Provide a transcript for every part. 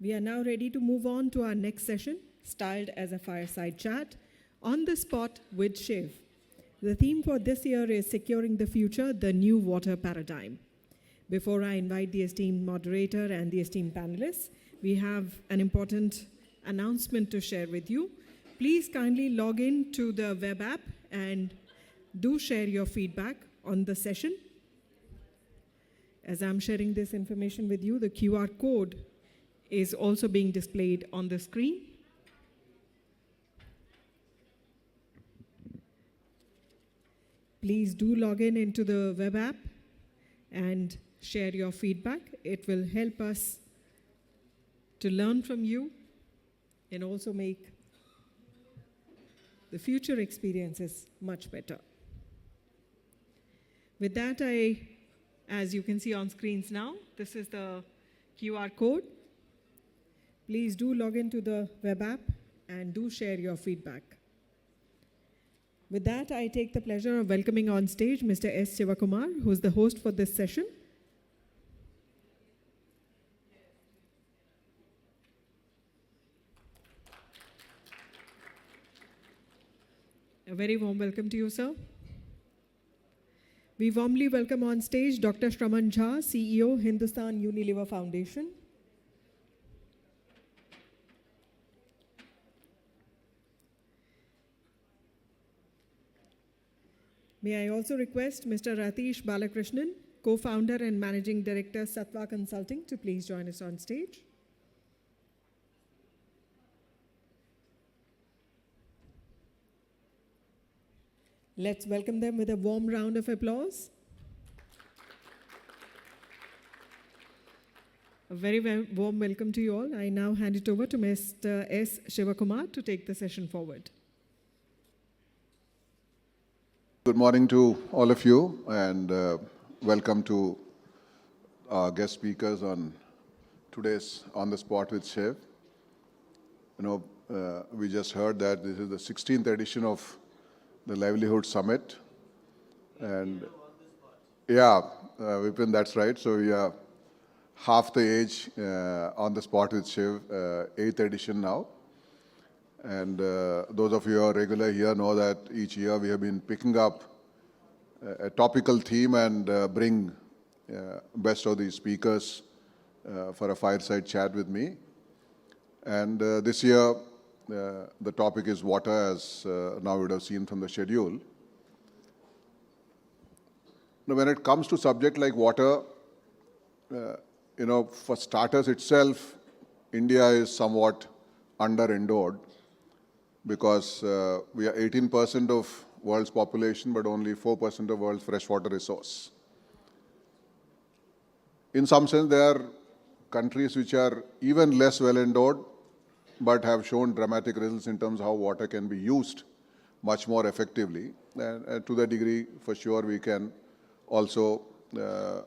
We are now ready to move on to our next session, styled as a fireside chat, on the spot with Shiv. The theme for this year is Securing the Future, the New Water Paradigm. Before I invite the esteemed moderator and the esteemed panelists, we have an important announcement to share with you. Please kindly log in to the web app and do share your feedback on the session. As I'm sharing this information with you, the QR code is also being displayed on the screen. Please do log in into the web app and share your feedback. It will help us to learn from you and also make the future experiences much better. With that, as you can see on screens now, this is the QR code. Please do log into the web app and do share your feedback. With that, I take the pleasure of welcoming on stage Mr. S. Shivakumar, who is the host for this session. A very warm welcome to you, sir. We warmly welcome on stage Dr. Shraman Jha, CEO, Hindustan Unilever Foundation. May I also request Mr. Ratish Balakrishnan, co-founder and managing director, Sattva Consulting, to please join us on stage. Let's welcome them with a warm round of applause. A very warm welcome to you all. I now hand it over to Mr. S. Shivakumar to take the session forward. Good morning to all of you, and welcome to our guest speakers on today's On the Spot with Shiv. We just heard that this is the 16th edition of the Livelihood Summit. And yeah, Vipin, that's right. So we are half the age on the spot with Shiv, 8th edition now. And those of you who are regular here know that each year we have been picking up a topical theme and bring best of these speakers for a fireside chat with me. And this year, the topic is water, as now you would have seen from the schedule. Now, when it comes to subject like water, for starters itself, India is somewhat under-endowed because we are 18% of world's population, but only 4% of world's freshwater resource. In some sense, there are countries which are even less well-endowed, but have shown dramatic results in terms of how water can be used much more effectively. And to that degree, for sure, we can also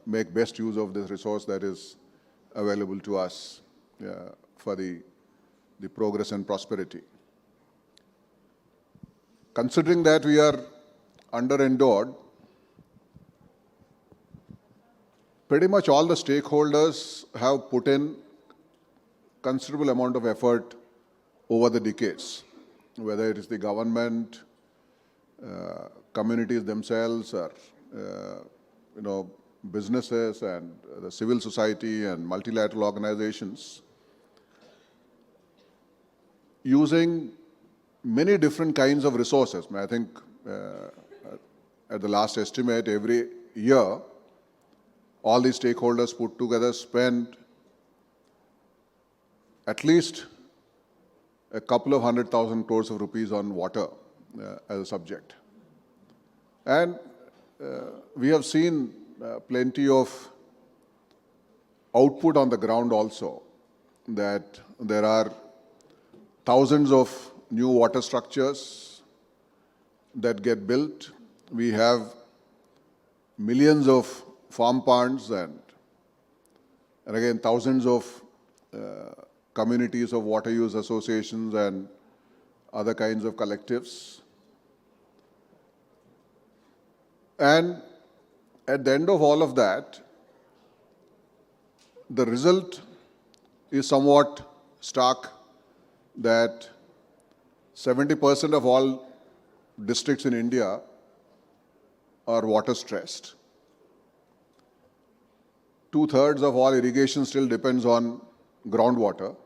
make best use of this resource that is available to us for the progress and prosperity. Considering that we are under-endowed, pretty much all the stakeholders have put in considerable amount of effort over the decades, whether it is the government, communities themselves, or businesses and the civil society and multilateral organizations, using many different kinds of resources. I think at the last estimate, every year, all these stakeholders put together spend at least a couple of 100,000 crores of rupees on water as a subject. And we have seen plenty of output on the ground also, that there are thousands of new water structures that get built. We have millions of farm ponds and again thousands of communities of water use associations and other kinds of collectives. And at the end of all of that, the result is somewhat stark that 70% of all districts in India are water stressed. 2/3 of all irrigation still depends on groundwater,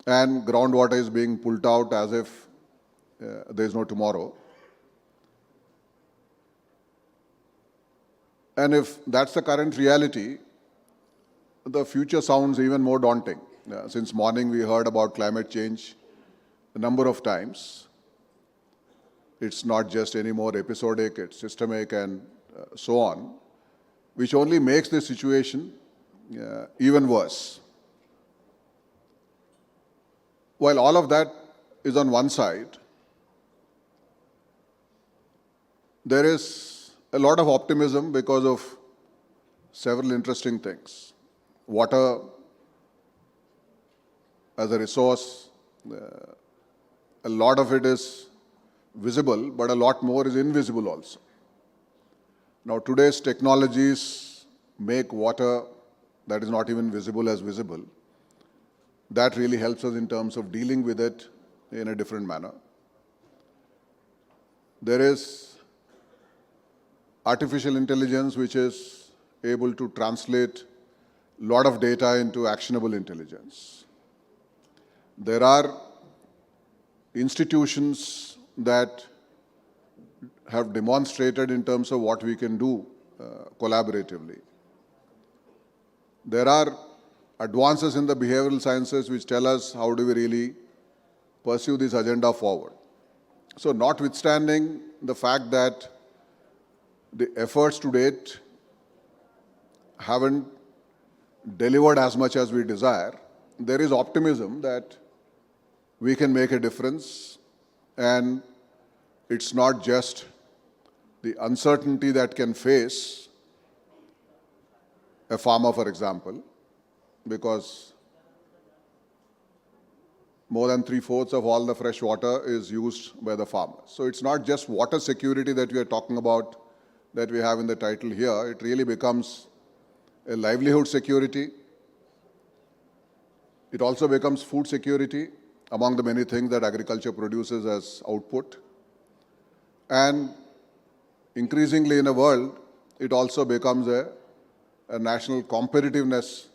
and groundwater is being pulled out as if there is no tomorrow. And if that's the current reality, the future sounds even more daunting. Since morning we heard about climate change a number of times. It's not just any more episodic, it's systemic and so on, which only makes the situation even worse. While all of that is on one side, there is a lot of optimism because of several interesting things. Water as a resource, a lot of it is visible, but a lot more is invisible also. Now, today's technologies make water that is not even visible as visible. That really helps us in terms of dealing with it in a different manner. There is artificial intelligence which is able to translate a lot of data into actionable intelligence. There are institutions that have demonstrated in terms of what we can do collaboratively. There are advances in the behavioral sciences which tell us how do we really pursue this agenda forward. So notwithstanding the fact that the efforts to date haven't delivered as much as we desire, there is optimism that we can make a difference, and it's not just the uncertainty that can face a farmer, for example, because more than 3/4 of all the fresh water is used by the farmers. So it's not just water security that we are talking about, that we have in the title here. It really becomes a livelihood security. It also becomes food security among the many things that agriculture produces as output. And increasingly in a world, it also becomes a national competitiveness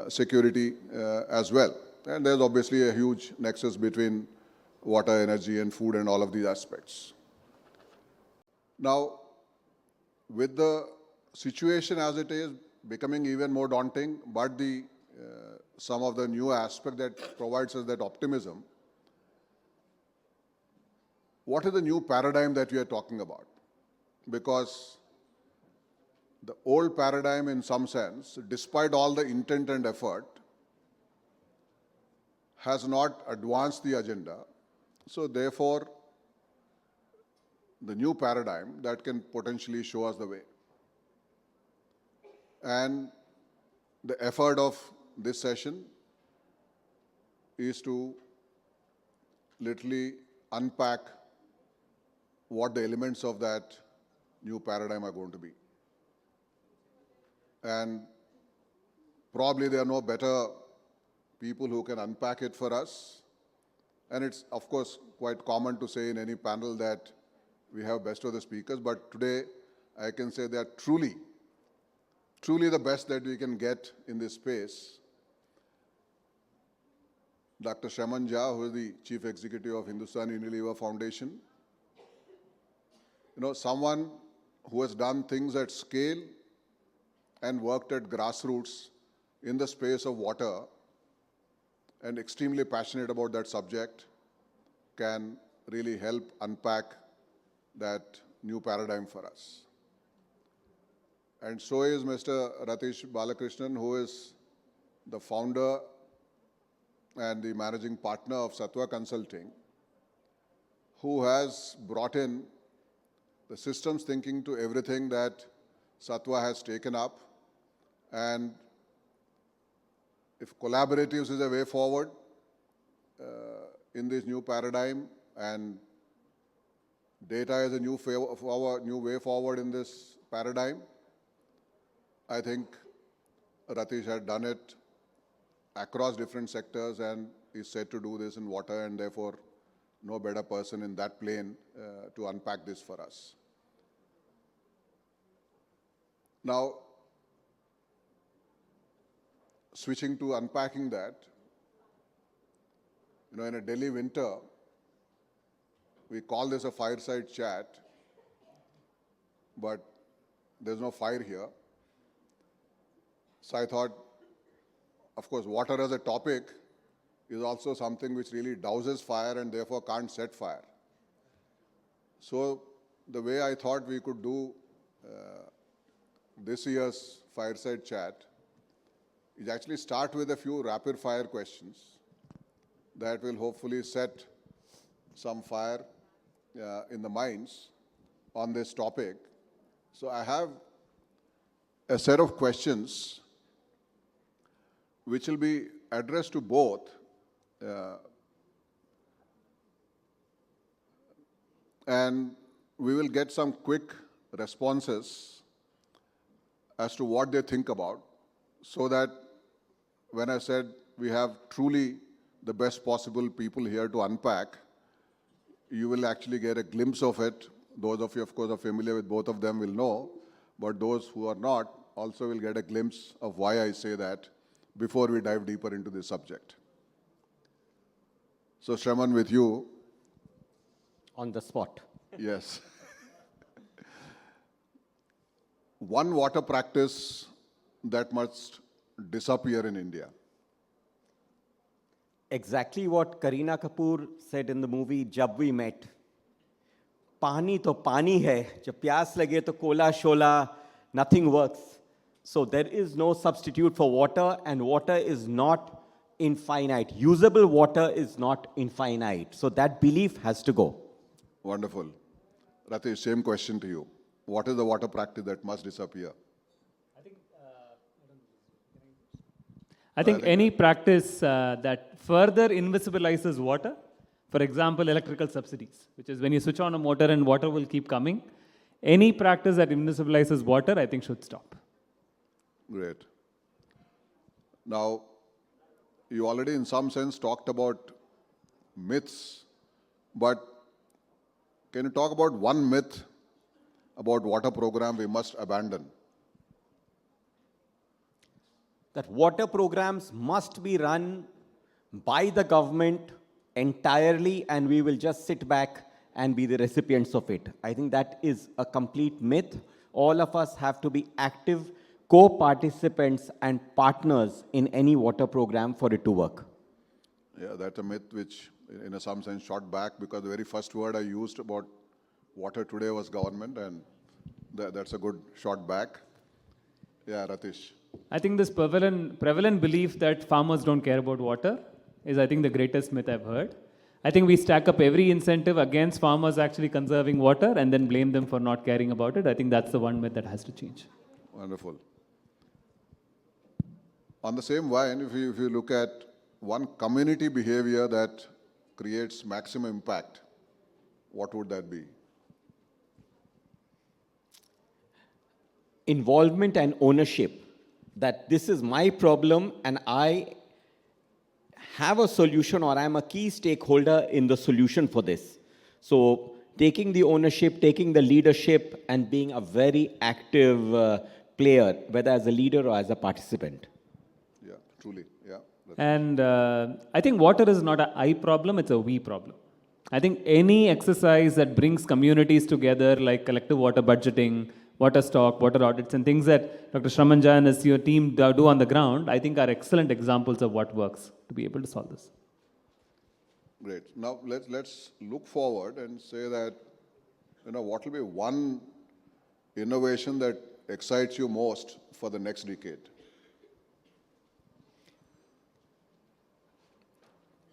security as well. And there's obviously a huge nexus between water, energy, and food and all of these aspects. Now, with the situation as it is becoming even more daunting, but some of the new aspect that provides us that optimism, what is the new paradigm that we are talking about? Because the old paradigm, in some sense, despite all the intent and effort, has not advanced the agenda. So therefore, the new paradigm that can potentially show us the way. And the effort of this session is to literally unpack what the elements of that new paradigm are going to be. And probably there are no better people who can unpack it for us. And it's, of course, quite common to say in any panel that we have best of the speakers, but today I can say they are truly the best that we can get in this space. Dr. Shaman Jha, who is the Chief Executive of Hindustan Unilever Foundation. Someone who has done things at scale and worked at grassroots in the space of water and extremely passionate about that subject, can really help unpack that new paradigm for us. And so is Mr. Ratish Balakrishnan, who is the founder and the managing partner of Sattva Consulting, who has brought in the systems thinking to everything that Sattva has taken up. And if collaboratives is a way forward in this new paradigm, and data is a new way forward in this paradigm, I think Ratish had done it across different sectors and is said to do this in water, and therefore no better person in that plane to unpack this for us. Now, switching to unpacking that, in a Delhi winter, we call this a fireside chat, but there's no fire here. So I thought, of course, water as a topic is also something which really douses fire and therefore can't set fire. So the way I thought we could do this year's fireside chat is actually start with a few rapid fire questions that will hopefully set some fire in the minds on this topic. So I have a set of questions which will be addressed to both and we will get some quick responses as to what they think about, so that when I said we have truly the best possible people here to unpack, you will actually get a glimpse of it. Those of you, of course, are familiar with both of them will know, but those who are not also will get a glimpse of why I say that before we dive deeper into this subject. So, Shraman, with you. On the spot. Yes. One water practice that must disappear in India. Exactly what Kareena Kapoor said in the movie Jab We Met. Pani to pani hai. Jab pyas lage to kola shola, nothing works. So there is no substitute for water, and water is not infinite. Usable water is not infinite. So that belief has to go. Wonderful. Ratish, same question to you. What is the water practice that must disappear? I think any practice that further invisibilizes water, for example, electrical subsidies, which is when you switch on a motor and water will keep coming, any practice that invisibilizes water, I think should stop. Great. Now, you already in some sense talked about myths, but can you talk about one myth about water program we must abandon? That water programs must be run by the government entirely, and we will just sit back and be the recipients of it. I think that is a complete myth. All of us have to be active co-participants and partners in any water program for it to work. Yeah, that's a myth which, in some sense, shot back, because the very first word I used about water today was government, and that's a good shot back. Yeah, Ratish. I think this prevalent belief that farmers don't care about water is, I think, the greatest myth I've heard. I think we stack up every incentive against farmers actually conserving water and then blame them for not caring about it. I think that's the one myth that has to change. Wonderful. On the same line, if you look at one community behavior that creates maximum impact, what would that be? Involvement and ownership. That this is my problem and I have a solution, or I'm a key stakeholder in the solution for this. So taking the ownership, taking the leadership, and being a very active player, whether as a leader or as a participant. Yeah, truly. Yeah. And I think water is not an I problem, it's a we problem. I think any exercise that brings communities together, like collective water budgeting, water stock, water audits, and things that Dr. Shraman and his your team do on the ground, I think are excellent examples of what works to be able to solve this. Great. Now let's look forward and say that, what will be one innovation that excites you most for the next decade?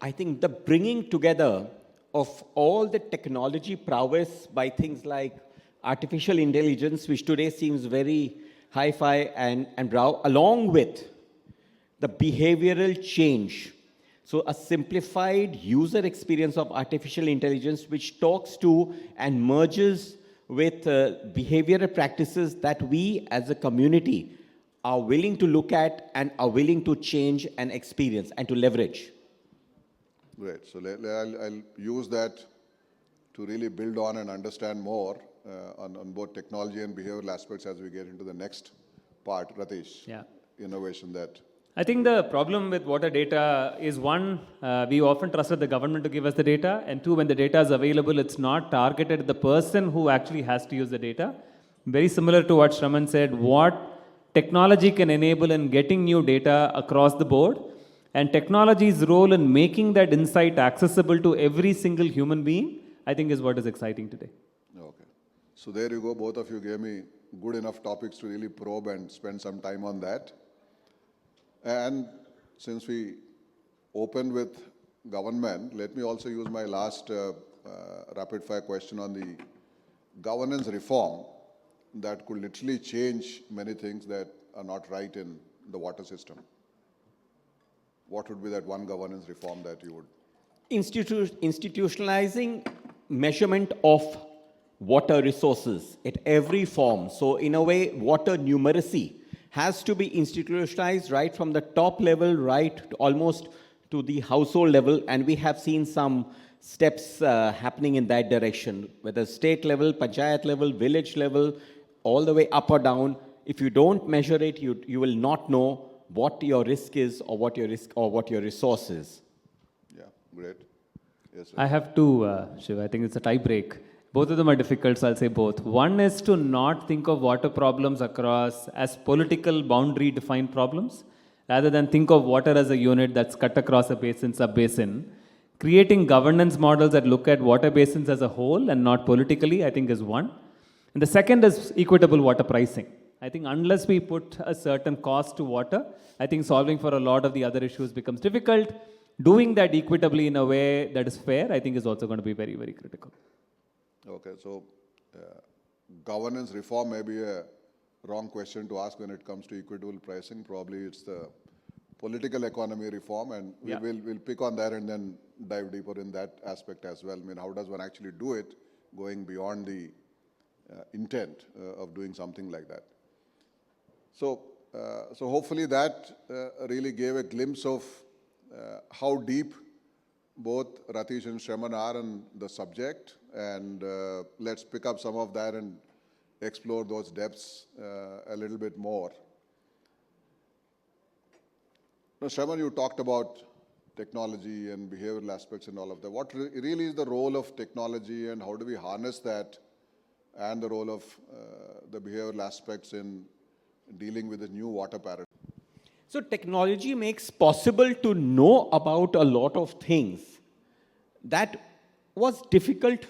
I think the bringing together of all the technology prowess by things like artificial intelligence, which today seems very hi-fi and brow, along with the behavioral change. So a simplified user experience of artificial intelligence which talks to and merges with behavioral practices that we as a community are willing to look at and are willing to change and experience and to leverage. Great. So I'll use that to really build on and understand more on both technology and behavioral aspects as we get into the next part, Ratish. Yeah. Innovation that. I think the problem with water data is one, we often trusted the government to give us the data, and two, when the data is available, it's not targeted at the person who actually has to use the data. Very similar to what Shraman said, what technology can enable in getting new data across the board, and technology's role in making that insight accessible to every single human being, I think is what is exciting today. Okay. So there you go. Both of you gave me good enough topics to really probe and spend some time on that. And since we opened with government, let me also use my last rapid fire question on the governance reform that could literally change many things that are not right in the water system. What would be that one governance reform that you would? Institutionalizing measurement of water resources at every form. So in a way, water numeracy has to be institutionalized right from the top level, right to almost to the household level. And we have seen some steps happening in that direction, whether state level, panchayat level, village level, all the way up or down. If you don't measure it, you will not know what your risk is or what your risk or what your resource is. Yeah, great. Yes, sir. I have two, Shiv. I think it's a tie break. Both of them are difficult, so I'll say both. One is to not think of water problems across as political boundary defined problems, rather than think of water as a unit that's cut across a basin, sub-basin. Creating governance models that look at water basins as a whole and not politically, I think is one. And the second is equitable water pricing. I think unless we put a certain cost to water, I think solving for a lot of the other issues becomes difficult. Doing that equitably in a way that is fair, I think is also going to be very, very critical. Okay, so governance reform may be a wrong question to ask when it comes to equitable pricing. Probably it's the political economy reform, and we'll pick on that and then dive deeper in that aspect as well. I mean, how does one actually do it, going beyond the intent of doing something like that? So hopefully that really gave a glimpse of how deep both Ratish and Shraman are on the subject, and let's pick up some of that and explore those depths a little bit more. Now, Shraman, you talked about technology and behavioral aspects and all of that. What really is the role of technology, and how do we harness that, and the role of the behavioral aspects in dealing with the new water paradigm? So technology makes possible to know about a lot of things that was difficult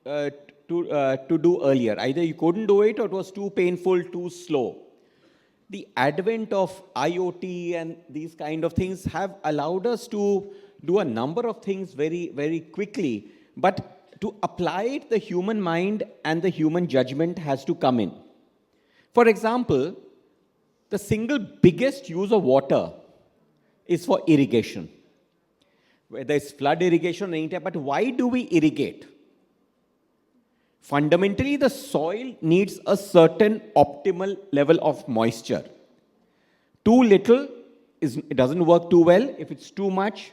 to do earlier. Either you couldn't do it or it was too painful, too slow. The advent of IoT and these kind of things have allowed us to do a number of things very, very quickly. But to apply it, the human mind and the human judgment has to come in. For example, the single biggest use of water is for irrigation. Whether it's flood irrigation or anything, but why do we irrigate? Fundamentally, the soil needs a certain optimal level of moisture. Too little, it doesn't work too well. If it's too much,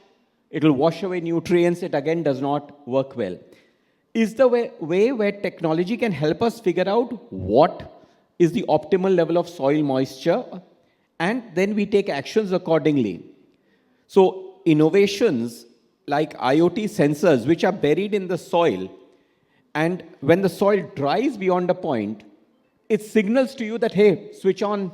it will wash away nutrients. It again does not work well. Is the way where technology can help us figure out what is the optimal level of soil moisture, and then we take actions accordingly. So innovations like IoT sensors, which are buried in the soil, and when the soil dries beyond a point, it signals to you that, hey, switch on,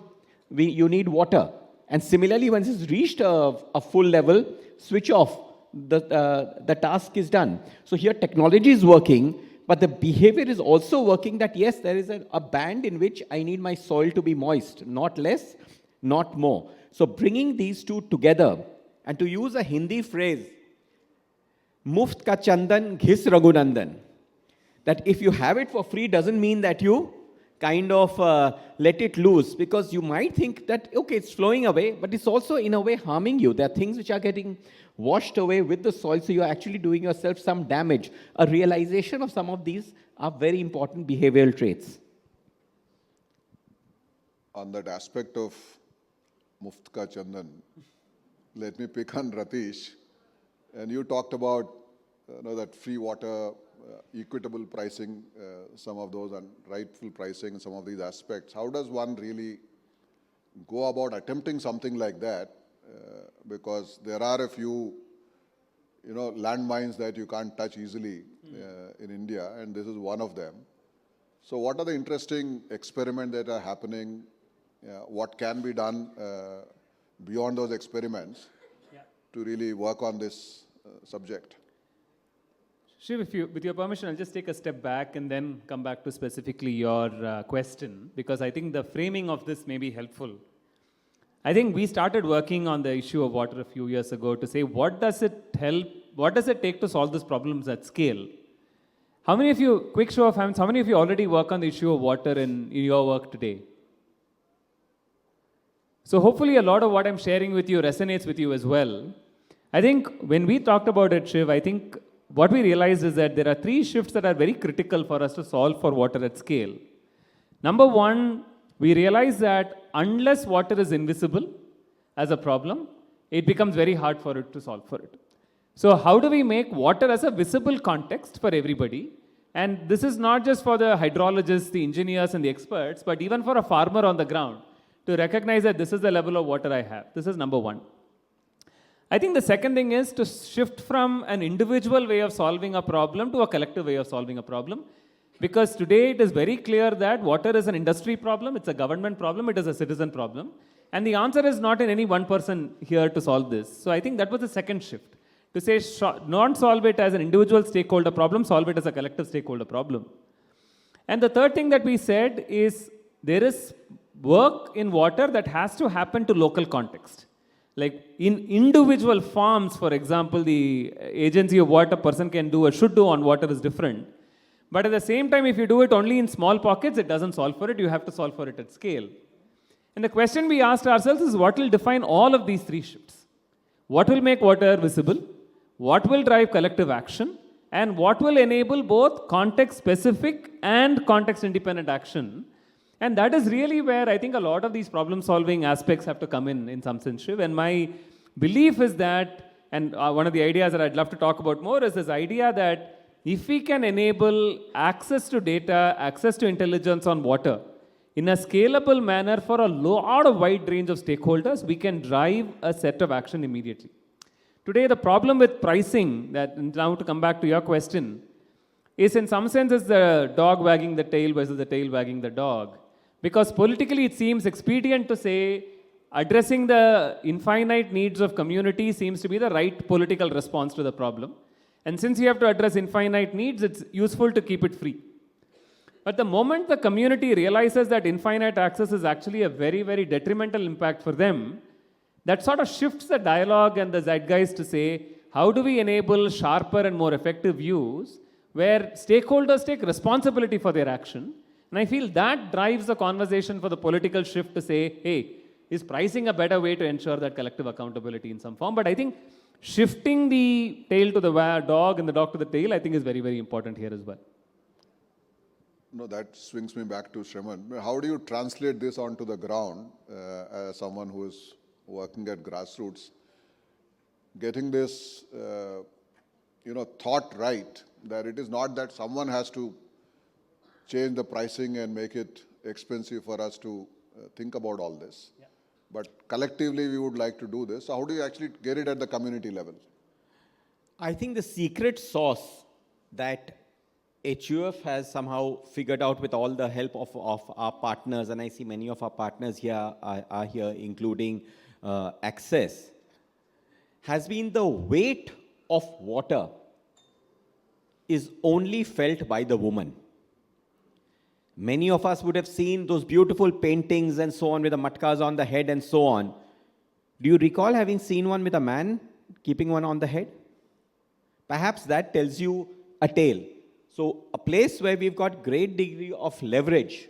you need water. And similarly, when it's reached a full level, switch off, the task is done. So here technology is working, but the behavior is also working that, yes, there is a band in which I need my soil to be moist, not less, not more. So bringing these two together, and to use a Hindi phrase, Muft ka chandan, ghis raghunandan. That if you have it for free doesn't mean that you kind of let it loose, because you might think that, okay, it's flowing away, but it's also in a way harming you. There are things which are getting washed away with the soil, so you're actually doing yourself some damage. A realization of some of these are very important behavioral traits. On that aspect of Muftka Chandan. Let me pick on Ratish. And you talked about that free water, equitable pricing, some of those, and rightful pricing, some of these aspects. How does one really go about attempting something like that? Because there are a few, landmines that you can't touch easily in India, and this is one of them. So what are the interesting experiments that are happening? What can be done beyond those experiments to really work on this subject? Shiv, with your permission, I'll just take a step back and then come back to specifically your question, because I think the framing of this may be helpful. I think we started working on the issue of water a few years ago to say, what does it take to solve these problems at scale? How many of you, quick show of hands, how many of you already work on the issue of water in your work today? So hopefully a lot of what I'm sharing with you resonates with you as well. I think when we talked about it, Shiv, I think what we realized is that there are 3 shifts that are very critical for us to solve for water at scale. Number one, we realize that unless water is invisible as a problem, it becomes very hard for it to solve for it. So how do we make water as a visible context for everybody? And this is not just for the hydrologists, the engineers and the experts, but even for a farmer on the ground to recognize that this is the level of water I have. This is number one. I think the second thing is to shift from an individual way of solving a problem to a collective way of solving a problem. Because today it is very clear that water is an industry problem, it's a government problem, it is a citizen problem. And the answer is not in any one person here to solve this. So I think that was the second shift. To say, not solve it as an individual stakeholder problem, solve it as a collective stakeholder problem. And the third thing that we said is there is work in water that has to happen to local context. Like in individual farms, for example, the agency of what a person can do or should do on water is different. But at the same time, if you do it only in small pockets, it doesn't solve for it. You have to solve for it at scale. And the question we asked ourselves is what will define all of these 3 shifts? What will make water visible? What will drive collective action? And what will enable both context-specific and context-independent action? And that is really where I think a lot of these problem-solving aspects have to come in some sense, Shiv. And my belief is that, and one of the ideas that I'd love to talk about more is this idea that if we can enable access to data, access to intelligence on water in a scalable manner for a lot of wide range of stakeholders, we can drive a set of action immediately. Today, the problem with pricing, that now to come back to your question, is in some sense it's the dog wagging the tail versus the tail wagging the dog. Because politically it seems expedient to say addressing the infinite needs of community seems to be the right political response to the problem. And since you have to address infinite needs, it's useful to keep it free. But the moment the community realizes that infinite access is actually a very, very detrimental impact for them, that sort of shifts the dialogue and the zeitgeist to say, how do we enable sharper and more effective use where stakeholders take responsibility for their action? And I feel that drives the conversation for the political shift to say, hey, is pricing a better way to ensure that collective accountability in some form? But I think shifting the tail to the dog and the dog to the tail, I think is very, very important here as well. No, that swings me back to Shraman. How do you translate this onto the ground as someone who is working at grassroots? Getting this, thought right, that it is not that someone has to change the pricing and make it expensive for us to think about all this. Yeah. But collectively, we would like to do this. So how do you actually get it at the community level? I think the secret sauce that HUF has somehow figured out with all the help of our partners, and I see many of our partners here are here, including Access, has been the weight of water is only felt by the woman. Many of us would have seen those beautiful paintings and so on with the matkas on the head and so on. Do you recall having seen one with a man keeping one on the head? Perhaps that tells you a tale. So a place where we've got great degree of leverage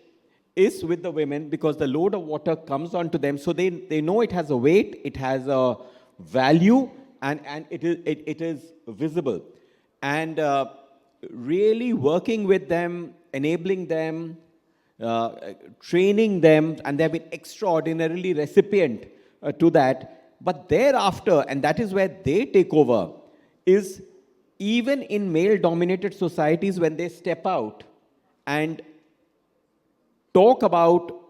is with the women because the load of water comes onto them. So they know it has a weight, it has a value, and it is visible. And really working with them, enabling them, training them, and they've been extraordinarily resilient to that. But thereafter, and that is where they take over, is even in male-dominated societies, when they step out and talk about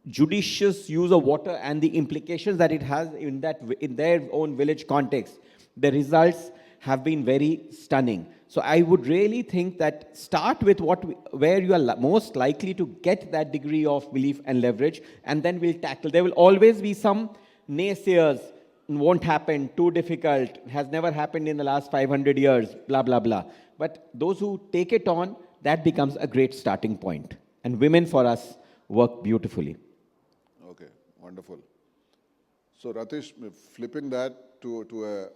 judicious use of water and the implications that it has in their own village context, the results have been very stunning. So I would really think that start with where you are most likely to get that degree of belief and leverage, and then we'll tackle. There will always be some naysayers, won't happen, too difficult, has never happened in the last 500 years, blah, blah, blah. But those who take it on, that becomes a great starting point. And women for us work beautifully. Okay, wonderful. So Ratish, flipping that to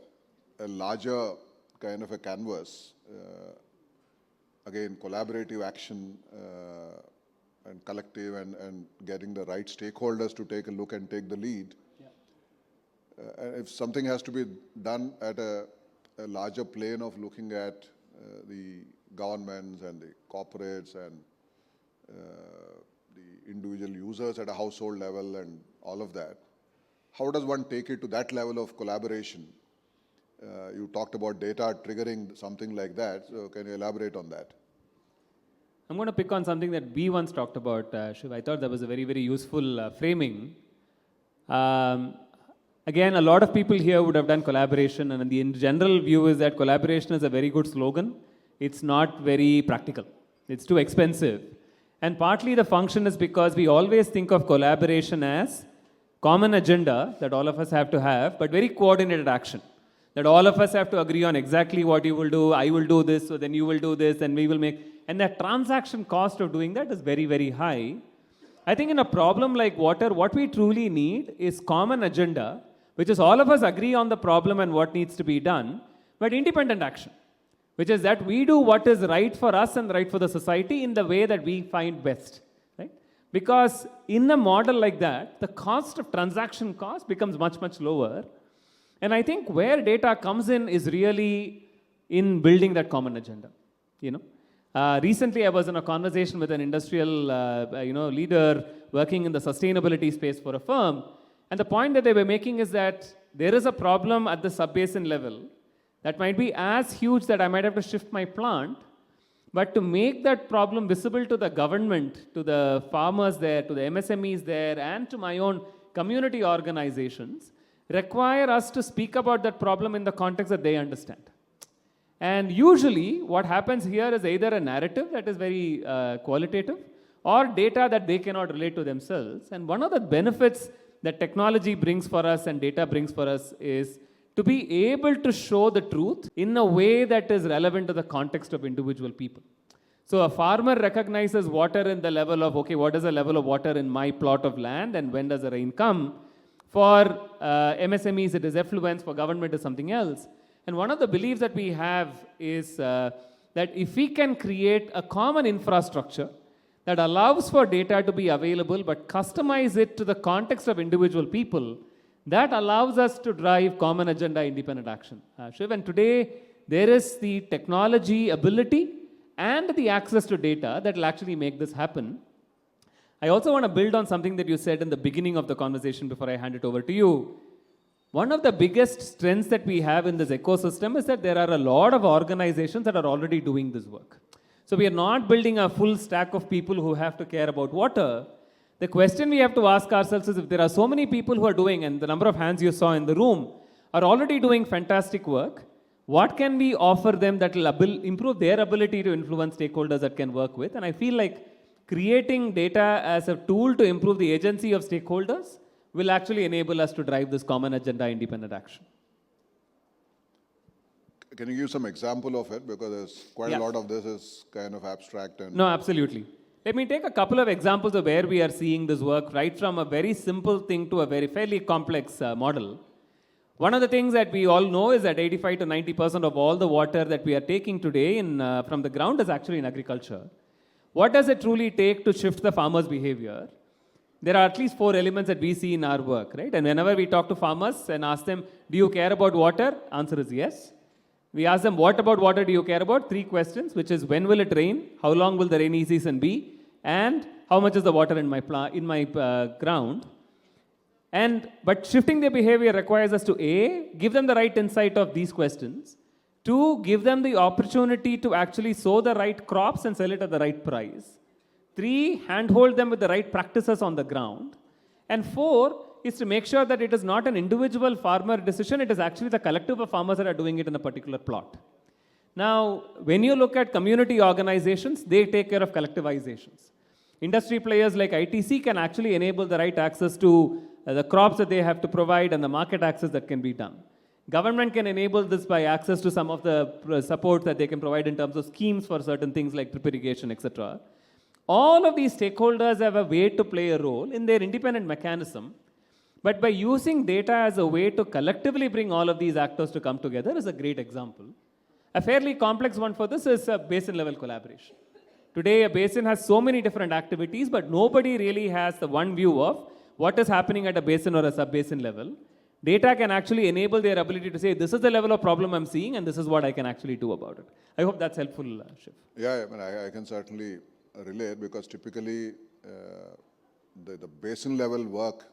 a larger kind of a canvas, again, collaborative action and collective and getting the right stakeholders to take a look and take the lead. And if something has to be done at a larger plane of looking at the governments and the corporates and the individual users at a household level and all of that, how does one take it to that level of collaboration? You talked about data triggering something like that, so can you elaborate on that? I'm going to pick on something that we once talked about, Shiv. I thought that was a very, very useful framing. Again, a lot of people here would have done collaboration, and the general view is that collaboration is a very good slogan. It's not very practical. It's too expensive. And partly the function is because we always think of collaboration as common agenda that all of us have to have, but very coordinated action. That all of us have to agree on exactly what you will do, I will do this, so then you will do this, and we will make... And the transaction cost of doing that is very, very high. I think in a problem like water, what we truly need is common agenda, which is all of us agree on the problem and what needs to be done, but independent action, which is that we do what is right for us and right for the society in the way that we find best, right? Because in a model like that, the cost of transaction cost becomes much, much lower. And I think where data comes in is really in building that common agenda, you know. Recently, I was in a conversation with an industrial, leader working in the sustainability space for a firm. And the point that they were making is that there is a problem at the sub-basin level that might be as huge that I might have to shift my plant. But to make that problem visible to the government, to the farmers there, to the MSMEs there, and to my own community organizations, require us to speak about that problem in the context that they understand. And usually, what happens here is either a narrative that is very qualitative or data that they cannot relate to themselves. And one of the benefits that technology brings for us and data brings for us is to be able to show the truth in a way that is relevant to the context of individual people. So a farmer recognizes water in the level of, okay, what is the level of water in my plot of land and when does the rain come? For MSMEs, it is effluence. For government, it is something else. And one of the beliefs that we have is that if we can create a common infrastructure that allows for data to be available but customize it to the context of individual people, that allows us to drive common agenda independent action. Shiv, and today there is the technology ability and the access to data that will actually make this happen. I also want to build on something that you said in the beginning of the conversation before I hand it over to you. One of the biggest strengths that we have in this ecosystem is that there are a lot of organizations that are already doing this work. So we are not building a full stack of people who have to care about water. The question we have to ask ourselves is if there are so many people who are doing, and the number of hands you saw in the room, are already doing fantastic work, what can we offer them that will improve their ability to influence stakeholders that can work with? And I feel like creating data as a tool to improve the agency of stakeholders will actually enable us to drive this common agenda independent action. Can you give some example of it? Because there's quite a lot of this is kind of abstract. And no, absolutely. Let me take a couple of examples of where we are seeing this work, right from a very simple thing to a very fairly complex model. One of the things that we all know is that 85 to 90% of all the water that we are taking today from the ground is actually in agriculture. What does it truly take to shift the farmer's behavior? There are at least 4 elements that we see in our work, right? And whenever we talk to farmers and ask them, do you care about water? Answer is yes. We ask them, what about water do you care about? 3 questions, which is when will it rain? How long will the rainy season be? And how much is the water in my ground? But shifting their behavior requires us to A, give them the right insight of these questions, 2, give them the opportunity to actually sow the right crops and sell it at the right price, 3, handhold them with the right practices on the ground, and 4 is to make sure that it is not an individual farmer decision, it is actually the collective of farmers that are doing it in a particular plot. Now, when you look at community organizations, they take care of collectivizations. Industry players like ITC can actually enable the right access to the crops that they have to provide and the market access that can be done. Government can enable this by access to some of the support that they can provide in terms of schemes for certain things like drip irrigation, etc. All of these stakeholders have a way to play a role in their independent mechanism, but by using data as a way to collectively bring all of these actors to come together is a great example. A fairly complex one for this is a basin level collaboration. Today, a basin has so many different activities, but nobody really has the one view of what is happening at a basin or a sub-basin level. Data can actually enable their ability to say, this is the level of problem I'm seeing, and this is what I can actually do about it. I hope that's helpful, Shiv. Yeah, I mean, I can certainly relate, because typically the basin level work,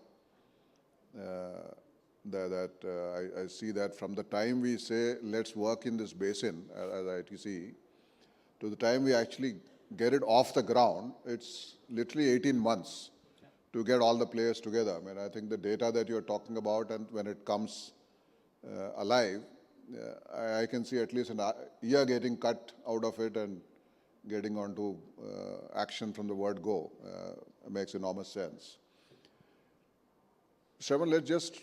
I see that from the time we say, let's work in this basin as ITC, to the time we actually get it off the ground, it's literally 18 months to get all the players together. I mean, I think the data that you're talking about, and when it comes alive, I can see at least a year getting cut out of it and getting onto action from the word go. Makes enormous sense. Shravan, let's just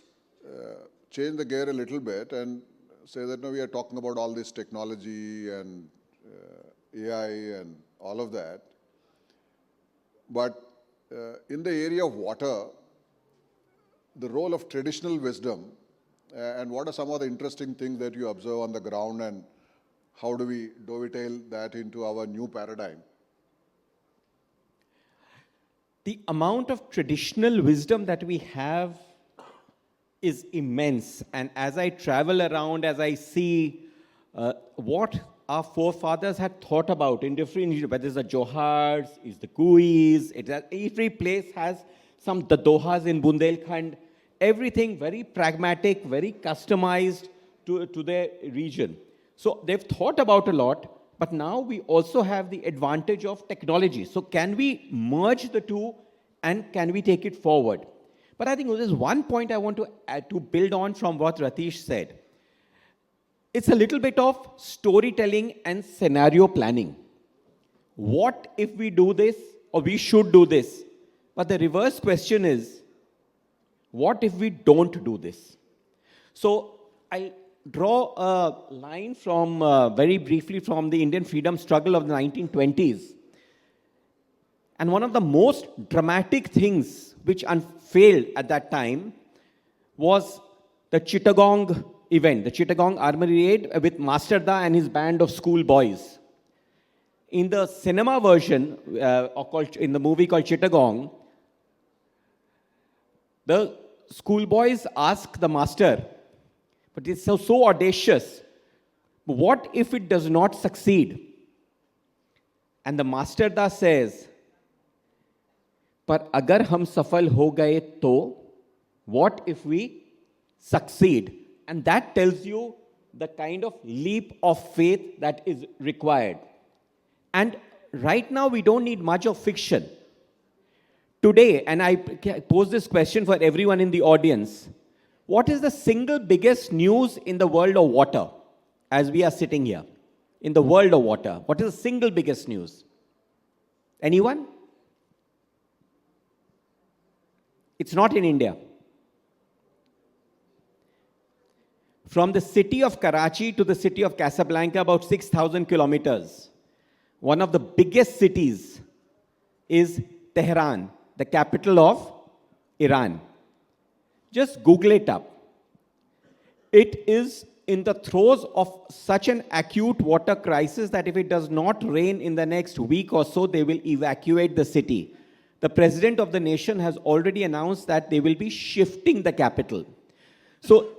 change the gear a little bit and say that now we are talking about all this technology and AI and all of that. But in the area of water, the role of traditional wisdom, and what are some of the interesting things that you observe on the ground, and how do we dovetail that into our new paradigm? The amount of traditional wisdom that we have is immense. And as I travel around, as I see what our forefathers had thought about in different, whether it's the Johars, it's the Kuis, every place has the Dohas in Bundelkhand, everything very pragmatic, very customized to their region. So they've thought about a lot, but now we also have the advantage of technology. So can we merge the two, and can we take it forward? But I think there's one point I want to add, to build on from what Ratish said. It's a little bit of storytelling and scenario planning. What if we do this, or we should do this? But the reverse question is, what if we don't do this? So I'll draw a line from, very briefly, from the Indian freedom struggle of the 1920s. And one of the most dramatic things which unfailed at that time was the Chittagong event, the Chittagong Armory Raid with Master Da and his band of schoolboys. In the cinema version, in the movie called Chittagong, the schoolboys ask the master, but it's so audacious, what if it does not succeed? And the Master Da says, पर अगर हम सफल हो गए तो, what if we succeed? And that tells you the kind of leap of faith that is required. And right now we don't need much of fiction. Today, and I pose this question for everyone in the audience, what is the single biggest news in the world of water as we are sitting here? In the world of water, what is the single biggest news? Anyone? It's not in India. From the city of Karachi to the city of Casablanca, about 6,000 kilometers. One of the biggest cities is Tehran, the capital of Iran. Just Google it up. It is in the throes of such an acute water crisis that if it does not rain in the next week or so, they will evacuate the city. The president of the nation has already announced that they will be shifting the capital. So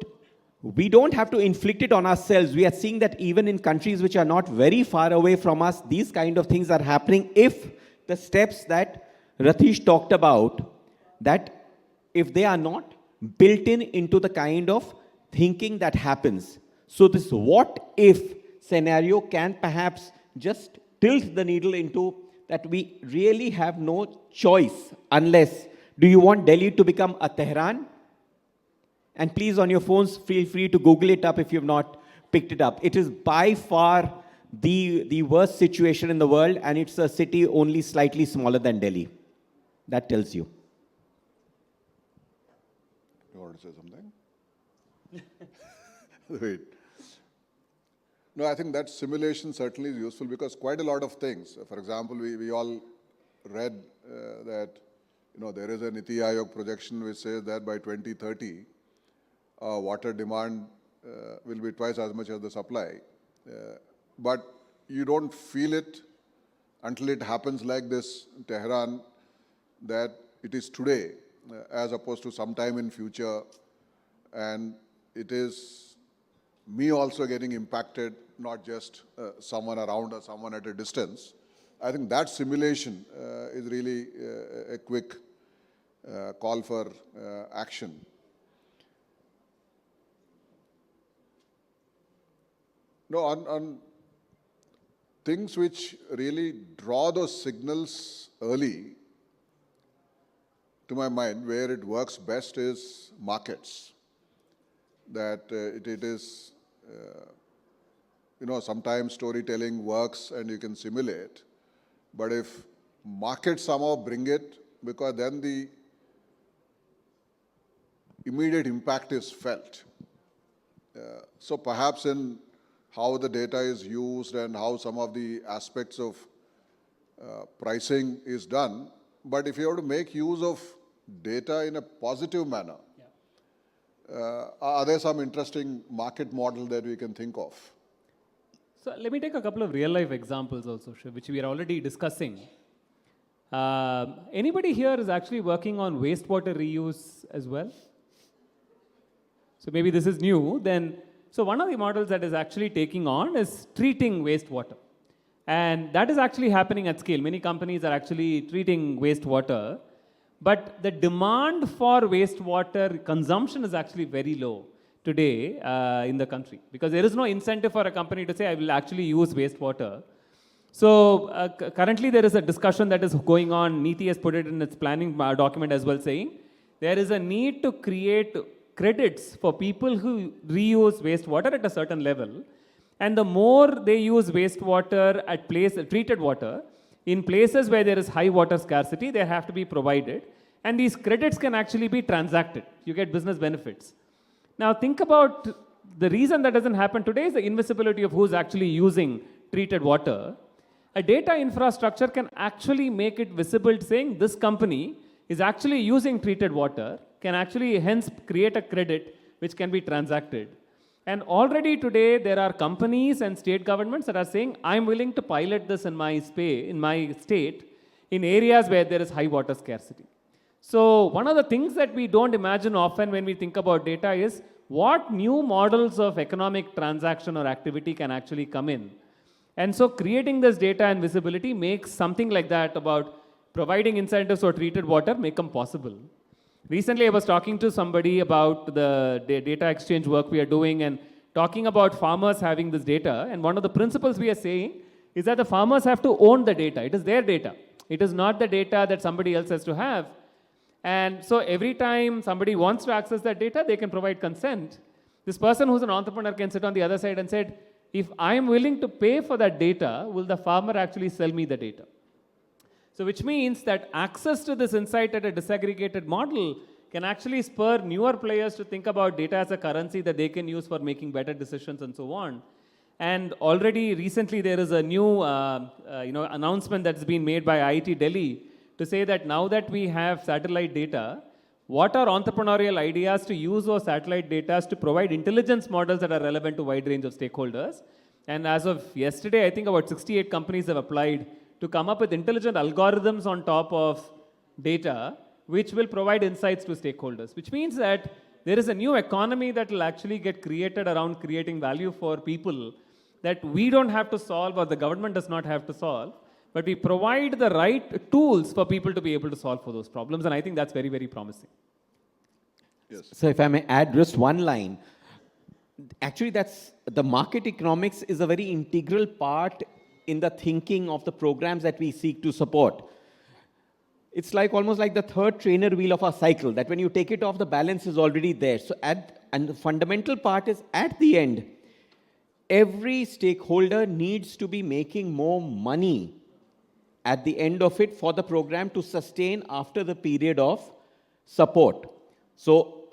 we don't have to inflict it on ourselves. We are seeing that even in countries which are not very far away from us, these kind of things are happening if the steps that Ratish talked about, that if they are not built in into the kind of thinking that happens. So this what if scenario can perhaps just tilt the needle into that we really have no choice unless, do you want Delhi to become a Tehran? And please on your phones, feel free to Google it up if you've not picked it up. It is by far the worst situation in the world, and it's a city only slightly smaller than Delhi. That tells you. You want to say something? Wait. No, I think that simulation certainly is useful because quite a lot of things. For example, we all read that there is a Niti Aayog projection which says that by 2030, water demand will be twice as much as the supply. But you don't feel it until it happens like this in Tehran, that it is today as opposed to sometime in future. And it is me also getting impacted, not just someone around or someone at a distance. I think that simulation is really a quick call for action. No, on things which really draw those signals early, to my mind, where it works best is markets. That it is, sometimes storytelling works and you can simulate, but if markets somehow bring it, because then the immediate impact is felt. So perhaps in how the data is used and how some of the aspects of pricing is done, but if you have to make use of data in a positive manner, are there some interesting market model that we can think of? So let me take a couple of real life examples also, Shiv, which we are already discussing. Anybody here is actually working on wastewater reuse as well? So maybe this is new. So one of the models that is actually taking on is treating wastewater. And that is actually happening at scale. Many companies are actually treating wastewater. But the demand for wastewater consumption is actually very low today in the country, because there is no incentive for a company to say, I will actually use wastewater. So currently there is a discussion that is going on. NITI has put it in its planning document as well, saying there is a need to create credits for people who reuse wastewater at a certain level. And the more they use wastewater at treated water, in places where there is high water scarcity, they have to be provided. And these credits can actually be transacted. You get business benefits. Now think about the reason that doesn't happen today is the invisibility of who's actually using treated water. A data infrastructure can actually make it visible, saying this company is actually using treated water, can actually hence create a credit which can be transacted. And already today, there are companies and state governments that are saying, I'm willing to pilot this in my state in areas where there is high water scarcity. So one of the things that we don't imagine often when we think about data is what new models of economic transaction or activity can actually come in. And so creating this data and visibility makes something like that about providing incentives for treated water make them possible. Recently, I was talking to somebody about the data exchange work we are doing and talking about farmers having this data. And one of the principles we are saying is that the farmers have to own the data. It is their data. It is not the data that somebody else has to have. And so every time somebody wants to access that data, they can provide consent. This person who's an entrepreneur can sit on the other side and say, if I am willing to pay for that data, will the farmer actually sell me the data? So which means that access to this insight at a disaggregated model can actually spur newer players to think about data as a currency that they can use for making better decisions and so on. And already recently there is a new announcement that's been made by IIT Delhi to say that now that we have satellite data, what are entrepreneurial ideas to use those satellite data to provide intelligence models that are relevant to a wide range of stakeholders. And as of yesterday, I think about 68 companies have applied to come up with intelligent algorithms on top of data, which will provide insights to stakeholders, which means that there is a new economy that will actually get created around creating value for people that we don't have to solve or the government does not have to solve, but we provide the right tools for people to be able to solve for those problems. And I think that's very, very promising. Yes. So if I may add just one line, actually that's the market economics is a very integral part in the thinking of the programs that we seek to support. It's like almost like the third trainer wheel of our cycle, that when you take it off, the balance is already there. So and the fundamental part is at the end, every stakeholder needs to be making more money at the end of it for the program to sustain after the period of support. So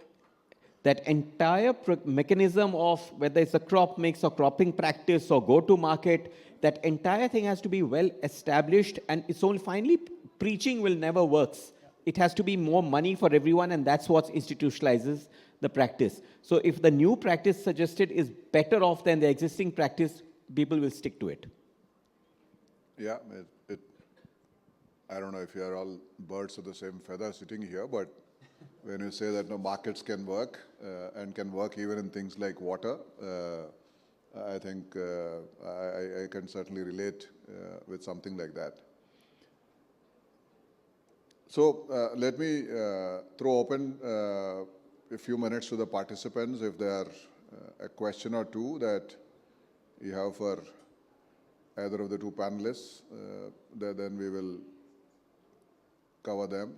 that entire mechanism of whether it's a crop mix or cropping practice or go to market, that entire thing has to be well established, and it's only finally preaching will never works. It has to be more money for everyone, and that's what institutionalizes the practice. So if the new practice suggested is better off than the existing practice, people will stick to it. Yeah, I don't know if you are all birds of the same feather sitting here, but when you say that no markets can work and can work even in things like water, I think I can certainly relate with something like that. So let me throw open a few minutes to the participants. If there are a question or two that you have for either of the two panelists, then we will cover them.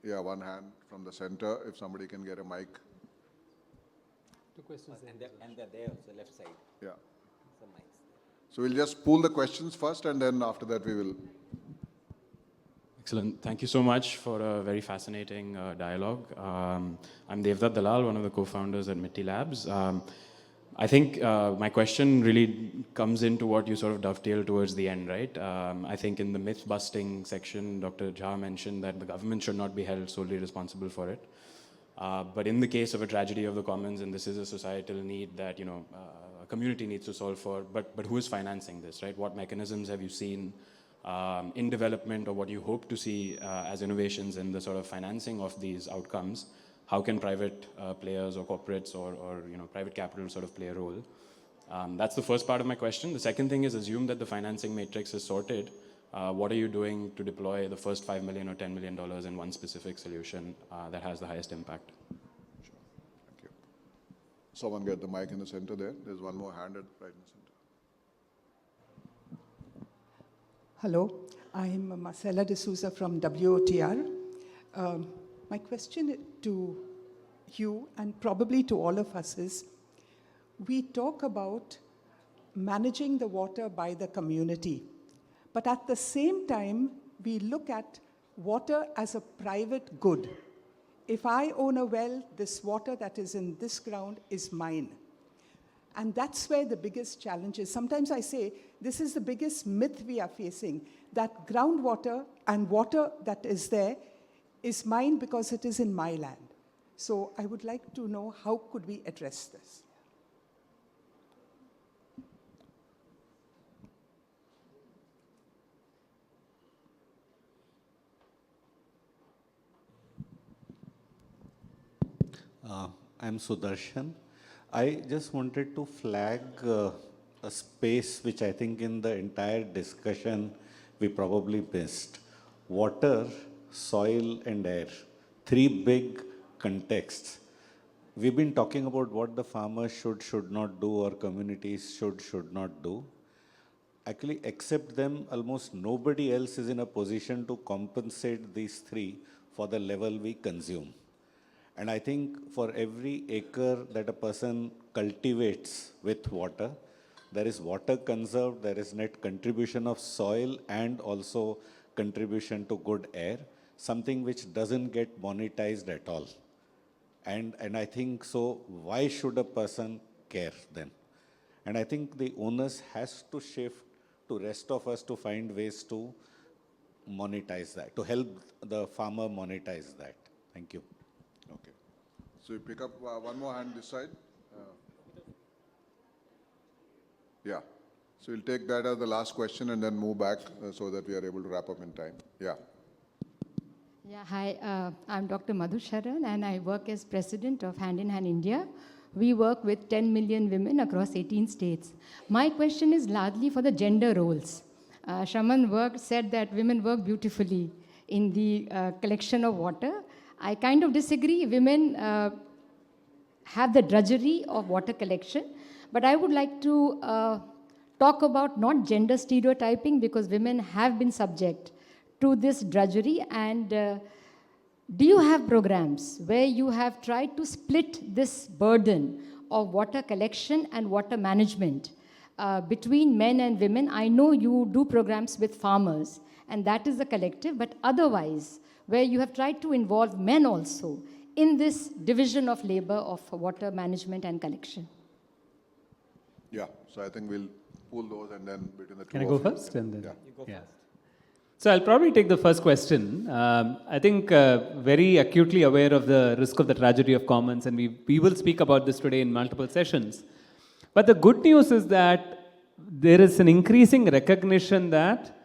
Yeah, one hand from the center, if somebody can get a mic. Two questions. And they're there on the left side. Yeah. Some mics there. So we'll just pool the questions first, and then after that we will. Excellent. Thank you so much for a very fascinating dialogue. I'm Devdutt Dalal, one of the co-founders at Mitti Labs. I think my question really comes into what you sort of dovetail towards the end, right? I think in the myth-busting section, Dr. Jha mentioned that the government should not be held solely responsible for it. But in the case of a tragedy of the commons, and this is a societal need that a community needs to solve for, but who is financing this, right? What mechanisms have you seen in development, or what you hope to see as innovations in the sort of financing of these outcomes? How can private players or corporates or private capital sort of play a role? That's the first part of my question. The second thing is, assume that the financing matrix is sorted. What are you doing to deploy the first $5 million or $10 million in one specific solution that has the highest impact? Sure. Thank you. Someone get the mic in the center there. There's one more hand right in the center. Hello, I'm Marcela D'Souza from WOTR. My question to you, and probably to all of us, is we talk about managing the water by the community, but at the same time, we look at water as a private good. If I own a well, this water that is in this ground is mine. And that's where the biggest challenge is. Sometimes I say, this is the biggest myth we are facing, that groundwater and water that is there is mine because it is in my land. So I would like to know, how could we address this? I'm Sudarshan. I just wanted to flag a space which I think in the entire discussion we probably missed. Water, soil, and air. Three big contexts. We've been talking about what the farmers should not do, or communities should not do. Actually, except them, almost nobody else is in a position to compensate these three for the level we consume. And I think for every acre that a person cultivates with water, there is water conserved, there is net contribution of soil, and also contribution to good air, something which doesn't get monetized at all. And I think so, why should a person care then? And I think the onus has to shift to rest of us to find ways to monetize that, to help the farmer monetize that. Thank you. Okay. So you pick up one more hand this side. Yeah. So we'll take that as the last question and then move back so that we are able to wrap up in time. Yeah. Yeah, hi, I'm Dr. Madhu Sharan, and I work as president of Hand in Hand India. We work with 10 million women across 18 states. My question is largely for the gender roles. Shraman said that women work beautifully in the collection of water. I kind of disagree. Women have the drudgery of water collection, but I would like to talk about not gender stereotyping, because women have been subject to this drudgery. And do you have programs where you have tried to split this burden of water collection and water management between men and women? I know you do programs with farmers, and that is a collective, but otherwise, where you have tried to involve men also in this division of labor of water management and collection. Yeah, so I think we'll pull those and then between the two Can I of go you. first? And then, Yeah. So I'll probably take the first question. I think very acutely aware of the risk of the tragedy of commons, and we will speak about this today in multiple sessions. But the good news is that there is an increasing recognition that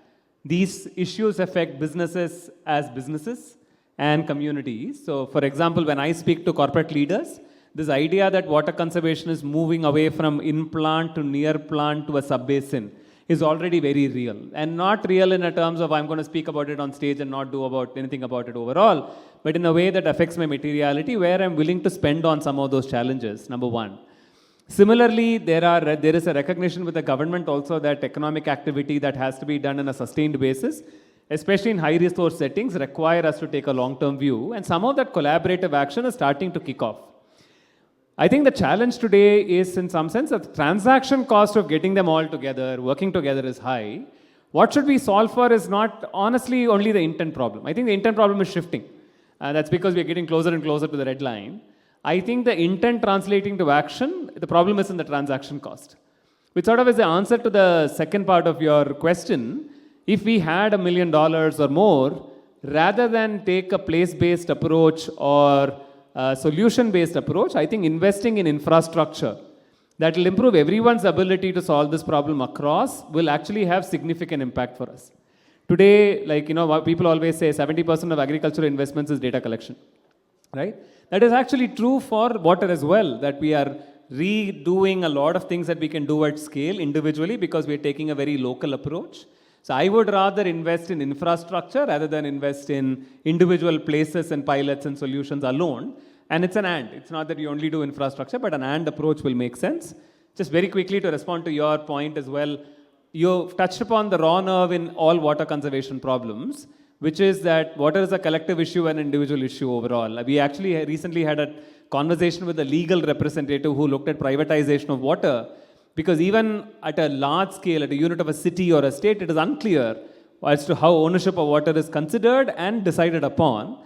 these issues affect businesses as businesses and communities. So for example, when I speak to corporate leaders, this idea that water conservation is moving away from in-plant to near-plant to a sub-basin is already very real. And not real in a terms of I'm going to speak about it on stage and not do anything about it overall, but in a way that affects my materiality, where I'm willing to spend on some of those challenges, number one. Similarly, there is a recognition with the government also that economic activity that has to be done on a sustained basis, especially in high resource settings, require us to take a long-term view, and some of that collaborative action is starting to kick off. I think the challenge today is, in some sense, that the transaction cost of getting them all together, working together, is high. What should we solve for is not, honestly, only the intent problem. I think the intent problem is shifting. That's because we are getting closer and closer to the red line. I think the intent translating to action, the problem is in the transaction cost. Which sort of is the answer to the second part of your question. If we had $1 million or more, rather than take a place-based approach or a solution-based approach, I think investing in infrastructure that will improve everyone's ability to solve this problem across will actually have significant impact for us. Today, people always say 70% of agricultural investments is data collection, right? That is actually true for water as well, that we are redoing a lot of things that we can do at scale individually because we are taking a very local approach. So I would rather invest in infrastructure rather than invest in individual places and pilots and solutions alone. And it's an and. It's not that you only do infrastructure, but an and approach will make sense. Just very quickly to respond to your point as well, you touched upon the raw nerve in all water conservation problems, which is that water is a collective issue and individual issue overall. We actually recently had a conversation with a legal representative who looked at privatization of water, because even at a large scale, at a unit of a city or a state, it is unclear as to how ownership of water is considered and decided upon.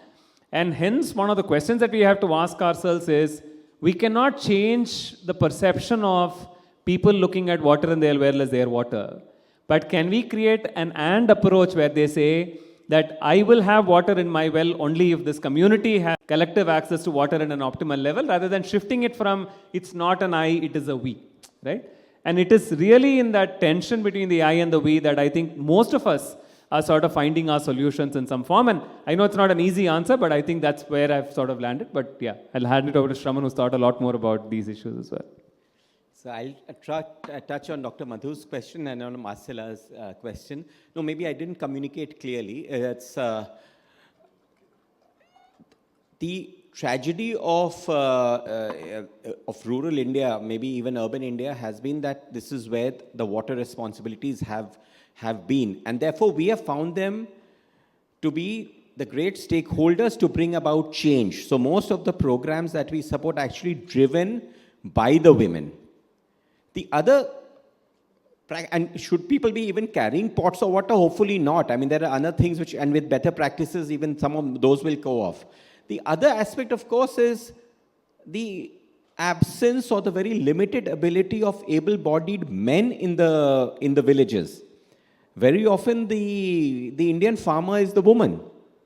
And hence, one of the questions that we have to ask ourselves is, we cannot change the perception of people looking at water in their well as their water. But can we create an and approach where they say that I will have water in my well only if this community has collective access to water at an optimal level, rather than shifting it from it's not an I, it is a we, right? And it is really in that tension between the I and the we that I think most of us are sort of finding our solutions in some form. And I know it's not an easy answer, but I think that's where I've sort of landed. But yeah, I'll hand it over to Shraman, who's thought a lot more about these issues as well. So I'll touch on Dr. Madhu's question and on Marcella's question. No, maybe I didn't communicate clearly. It's the tragedy of rural India, maybe even urban India, has been that this is where the water responsibilities have been. And therefore, we have found them to be the great stakeholders to bring about change. So most of the programs that we support are actually driven by the women. The other, and should people be even carrying pots of water? Hopefully not. I mean, there are other things which, and with better practices, even some of those will go off. The other aspect, of course, is the absence or the very limited ability of able-bodied men in the villages. Very often, the Indian farmer is the woman,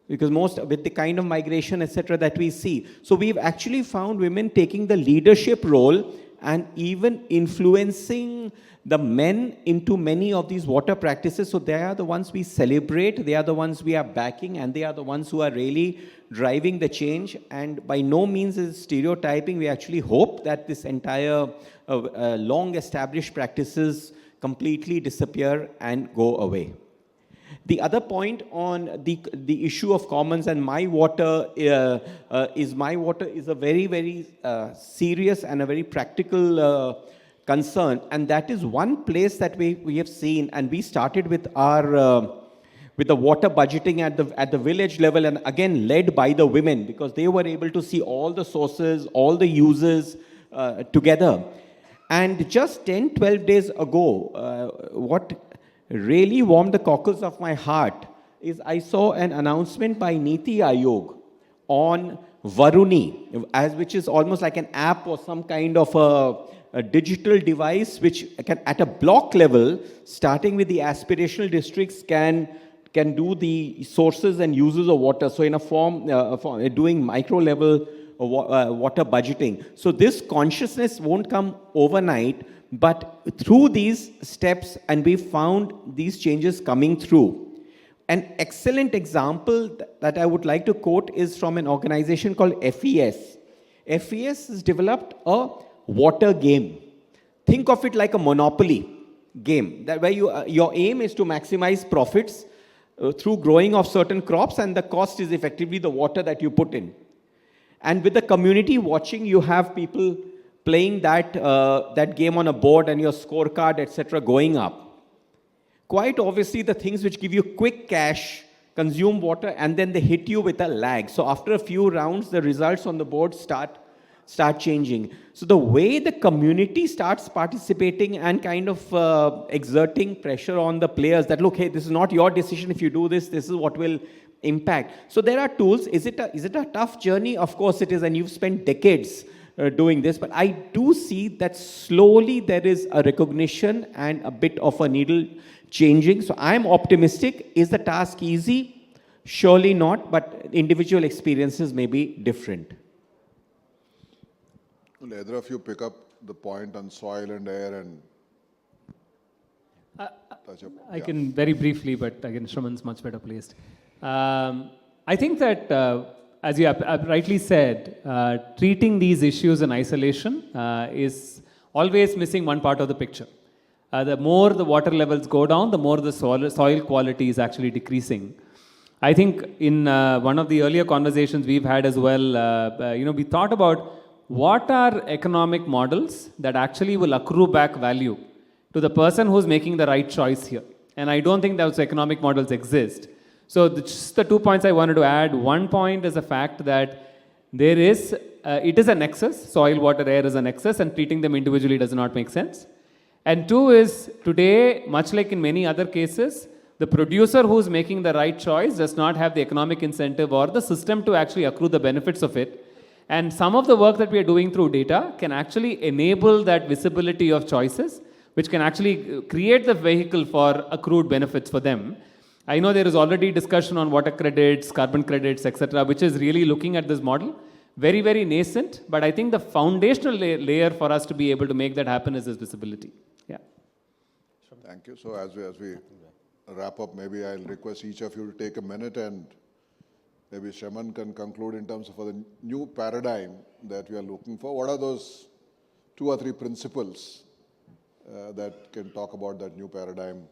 because with the kind of migration, etc., that we see. So we've actually found women taking the leadership role and even influencing the men into many of these water practices. So they are the ones we celebrate, they are the ones we are backing, and they are the ones who are really driving the change. And by no means is stereotyping. We actually hope that this entire long established practices completely disappear and go away. The other point on the issue of commons and my water is a very, very serious and a very practical concern. And that is one place that we have seen, and we started with with the water budgeting at the village level, and again led by the women, because they were able to see all the sources, all the uses together. And just 10, 12 days ago, what really warmed the cockles of my heart is I saw an announcement by Niti Aayog on Varuni, which is almost like an app or some kind of a digital device which can, at a block level, starting with the aspirational districts, can do the sources and uses of water. So in a form doing micro level water budgeting. So this consciousness won't come overnight, but through these steps, and we found these changes coming through. An excellent example that I would like to quote is from an organization called FES. FES has developed a water game. Think of it like a monopoly game, that where your aim is to maximize profits through growing of certain crops, and the cost is effectively the water that you put in. And with the community watching, you have people playing that game on a board and your scorecard, etc., going up. Quite obviously, the things which give you quick cash consume water, and then they hit you with a lag. So after a few rounds, the results on the board start changing. So the way the community starts participating and kind of exerting pressure on the players that, look, hey, this is not your decision. If you do this, this is what will impact. So there are tools. Is it a tough journey? Of course it is, and you've spent decades doing this, but I do see that slowly there is a recognition and a bit of a needle changing. So I'm optimistic. Is the task easy? Surely not, but individual experiences may be different. Will either of you pick up the point on soil and air and touch up? I can very briefly, but again, Shraman's much better placed. I think that, as you rightly said, treating these issues in isolation is always missing one part of the picture. The more the water levels go down, the more the soil quality is actually decreasing. I think in one of the earlier conversations we've had as well, we thought about what are economic models that actually will accrue back value to the person who's making the right choice here. And I don't think those economic models exist. So just the 2 points I wanted to add. One point is the fact that it is a nexus. Soil, water, air is a nexus, and treating them individually does not make sense. And two is, today, much like in many other cases, the producer who's making the right choice does not have the economic incentive or the system to actually accrue the benefits of it. And some of the work that we are doing through data can actually enable that visibility of choices, which can actually create the vehicle for accrued benefits for them. I know there is already discussion on water credits, carbon credits, etc., which is really looking at this model. Very, very nascent, but I think the foundational layer for us to be able to make that happen is this visibility. Yeah. Thank you. So as we wrap up, maybe I'll request each of you to take a minute, and maybe Shraman can conclude in terms of the new paradigm that we are looking for. What are those 2 or 3 principles that can talk about that new paradigm?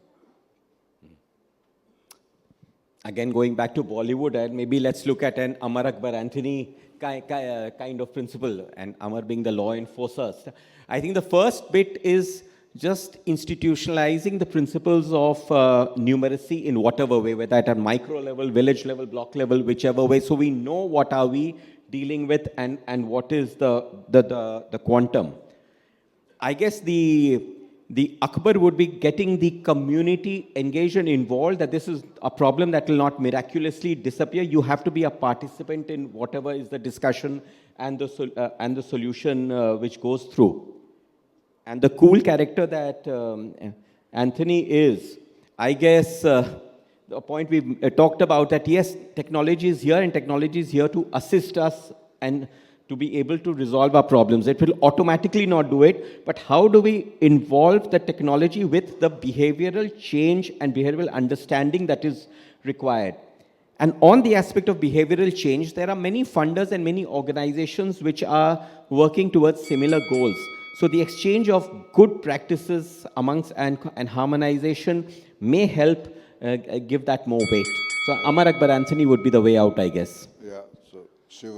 Again, going back to Bollywood, and maybe let's look at an Amar Akbar Anthony kind of principle, and Amar being the law enforcer. I think the first bit is just institutionalizing the principles of numeracy in whatever way, whether at a micro level, village level, block level, whichever way, so we know what are we dealing with and what is the quantum. I guess the Akbar would be getting the community engaged and involved, that this is a problem that will not miraculously disappear. You have to be a participant in whatever is the discussion and the solution which goes through. And the cool character that Anthony is, I guess the point we talked about, that yes, technology is here, and technology is here to assist us and to be able to resolve our problems. It will automatically not do it, but how do we involve the technology with the behavioral change and behavioral understanding that is required? And on the aspect of behavioral change, there are many funders and many organizations which are working towards similar goals. So the exchange of good practices amongst and harmonization may help give that more weight. So Amar Akbar Anthony would be the way out, I guess. Yeah, so Shiv,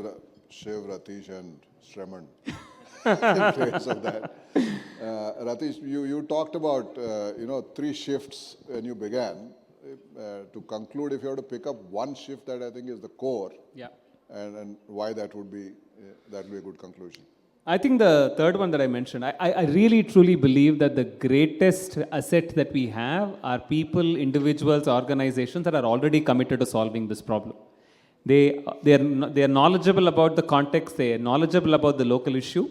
Ratish, and Shraman in place of that. Ratish, you talked about, 3 shifts when you began. To conclude, if you have to pick up one shift that I think is the core, Yeah. and why that would be a good conclusion. I think the third one that I mentioned, I really truly believe that the greatest asset that we have are people, individuals, organizations that are already committed to solving this problem. They are knowledgeable about the context, they are knowledgeable about the local issue.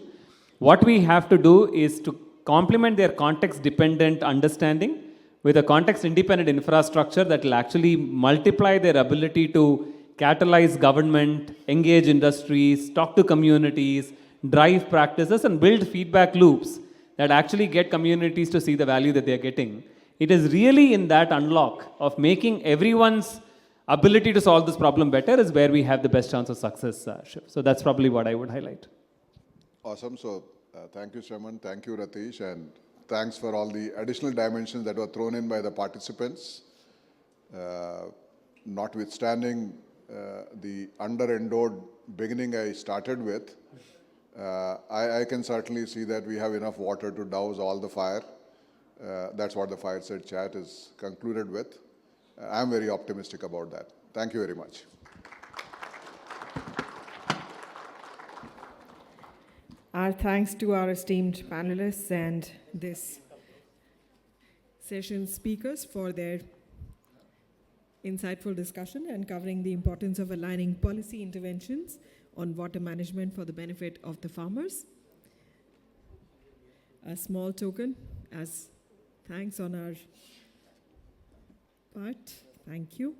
What we have to do is to complement their context-dependent understanding with a context-independent infrastructure that will actually multiply their ability to catalyze government, engage industries, talk to communities, drive practices, and build feedback loops that actually get communities to see the value that they're getting. It is really in that unlock of making everyone's ability to solve this problem better is where we have the best chance of success, Shiv. So that's probably what I would highlight. Awesome. So thank you, Shraman. Thank you, Ratish. And thanks for all the additional dimensions that were thrown in by the participants. Notwithstanding the under-endowed beginning I started with, I can certainly see that we have enough water to douse all the fire. That's what the Fireside chat is concluded with. I'm very optimistic about that. Thank you very much. Our thanks to our esteemed panelists and this session's speakers for their insightful discussion and covering the importance of aligning policy interventions on water management for the benefit of the farmers. A small token as thanks on our part. Thank you.